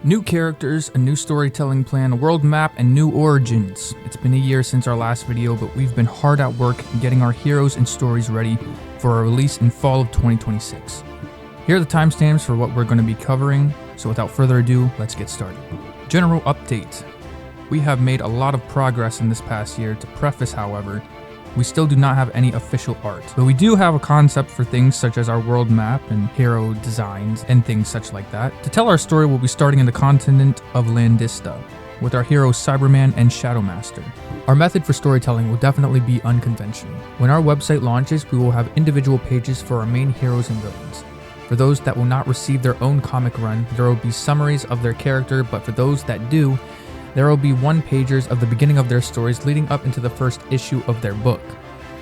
New characters, a new storytelling plan, a world map, and new origins. It's been a year since our last video, but we've been hard at work getting our heroes and stories ready for our release in fall of 2026. Here are the timestamps for what we're going to be covering, so without further ado, let's get started. General update. We have made a lot of progress in this past year. To preface, however, we still do not have any official art, but we do have a concept for things such as our world map and hero designs and things such like that. To tell our story, we'll be starting in the continent of Landista with our heroes Cyberman and Shadowmaster. Our method for storytelling will definitely be unconventional. When our website launches, we will have individual pages for our main heroes and villains. For those that will not receive their own comic run, there will be summaries of their character, but for those that do, there will be one-pagers of the beginning of their stories leading up into the first issue of their book.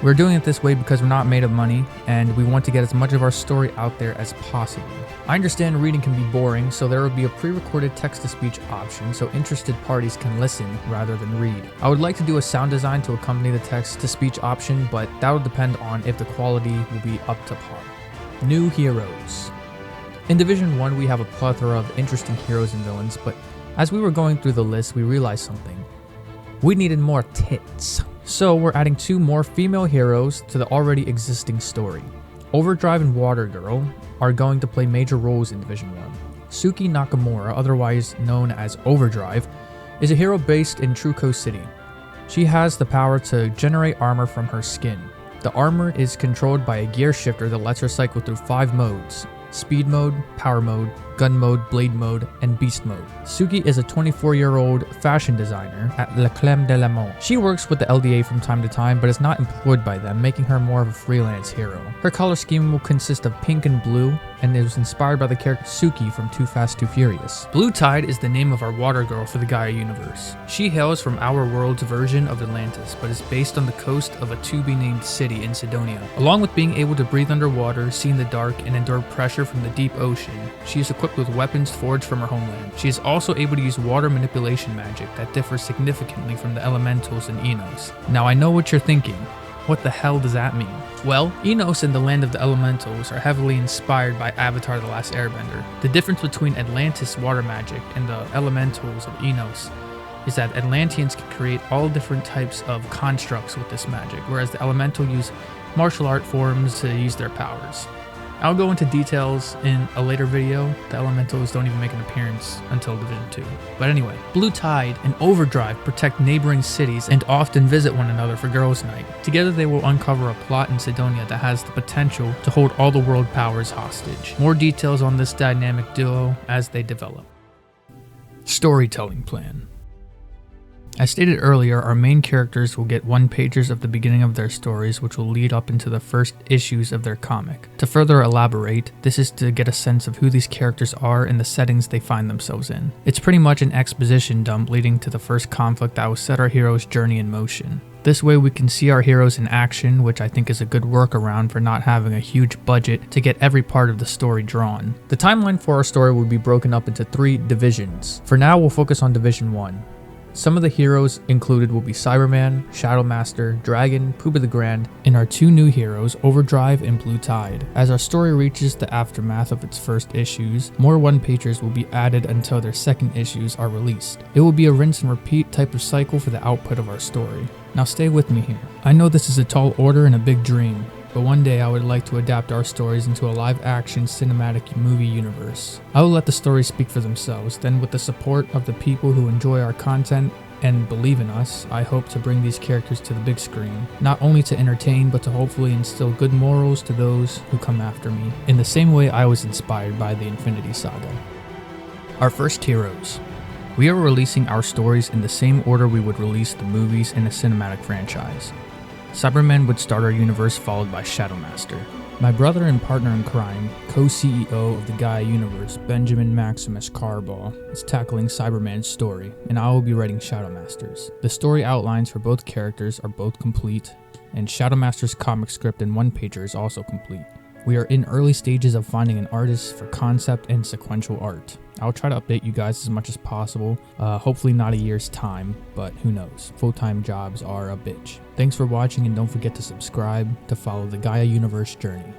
We're doing it this way because we're not made of money, and we want to get as much of our story out there as possible. I understand reading can be boring, so there will be a pre-recorded text-to-speech option so interested parties can listen rather than read. I would like to do a sound design to accompany the text-to-speech option, but that will depend on if the quality will be up to par. New heroes. In Division 1, we have a plethora of interesting heroes and villains, but as we were going through the list, we realized something. We needed more tits. So we're adding 2 more female heroes to the already existing story. Overdrive and Water Girl are going to play major roles in Division 1. Suki Nakamura, otherwise known as Overdrive, is a hero based in Truco City. She has the power to generate armor from her skin. The armor is controlled by a gear shifter that lets her cycle through 5 modes: Speed Mode, Power Mode, Gun Mode, Blade Mode, and Beast Mode. Suki is a 24-year-old fashion designer at La Crème de la Mode. She works with the LDA from time to time, but is not employed by them, making her more of a freelance hero. Her color scheme will consist of pink and blue, and it was inspired by the character Suki from Too Fast, Too Furious. Blue Tide is the name of our water girl for the Gaia universe. She hails from our world's version of Atlantis, but is based on the coast of a to-be-named city in Sidonia. Along with being able to breathe underwater, see in the dark, and endure pressure from the deep ocean, she is equipped with weapons forged from her homeland. She is also able to use water manipulation magic that differs significantly from the elementals in Enos. Now I know what you're thinking. What the hell does that mean? Well, Enos and the land of the elementals are heavily inspired by Avatar: The Last Airbender. The difference between Atlantis water magic and the elementals of Enos is that Atlanteans can create all different types of constructs with this magic, whereas the elemental use martial art forms to use their powers. I'll go into details in a later video. The elementals don't even make an appearance until Division 2. But anyway, Blue Tide and Overdrive protect neighboring cities and often visit one another for girls' night. Together they will uncover a plot in Sidonia that has the potential to hold all the world powers hostage. More details on this dynamic duo as they develop. Storytelling plan. As stated earlier, our main characters will get one-pagers of the beginning of their stories, which will lead up into the first issues of their comic. To further elaborate, this is to get a sense of who these characters are and the settings they find themselves in. It's pretty much an exposition dump leading to the first conflict that will set our hero's journey in motion. This way we can see our heroes in action, which I think is a good workaround for not having a huge budget to get every part of the story drawn. The timeline for our story will be broken up into 3 divisions. For now, we'll focus on Division 1. Some of the heroes included will be Cyberman, Shadowmaster, Dragon, Pooba the Grand, and our 2 new heroes, Overdrive and Blue Tide. As our story reaches the aftermath of its first issues, more one-pagers will be added until their second issues are released. It will be a rinse and repeat type of cycle for the output of our story. Now stay with me here. I know this is a tall order and a big dream, but one day I would like to adapt our stories into a live-action cinematic movie universe. I will let the stories speak for themselves, then with the support of the people who enjoy our content and believe in us, I hope to bring these characters to the big screen, not only to entertain, but to hopefully instill good morals to those who come after me, in the same way I was inspired by the Infinity Saga. Our first heroes. We are releasing our stories in the same order we would release the movies in a cinematic franchise. Cyberman would start our universe, followed by Shadowmaster. My brother and partner in crime, co-CEO of the Gaia universe, Benjamin Maximus Carbaugh, is tackling Cyberman's story, and I will be writing Shadowmaster's. The story outlines for both characters are both complete, and Shadowmaster's comic script and one-pager is also complete. We are in early stages of finding an artist for concept and sequential art. I'll try to update you guys as much as possible, hopefully not a year's time, but who knows, full-time jobs are a bitch. Thanks for watching, and don't forget to subscribe to follow the Gaia Universe journey.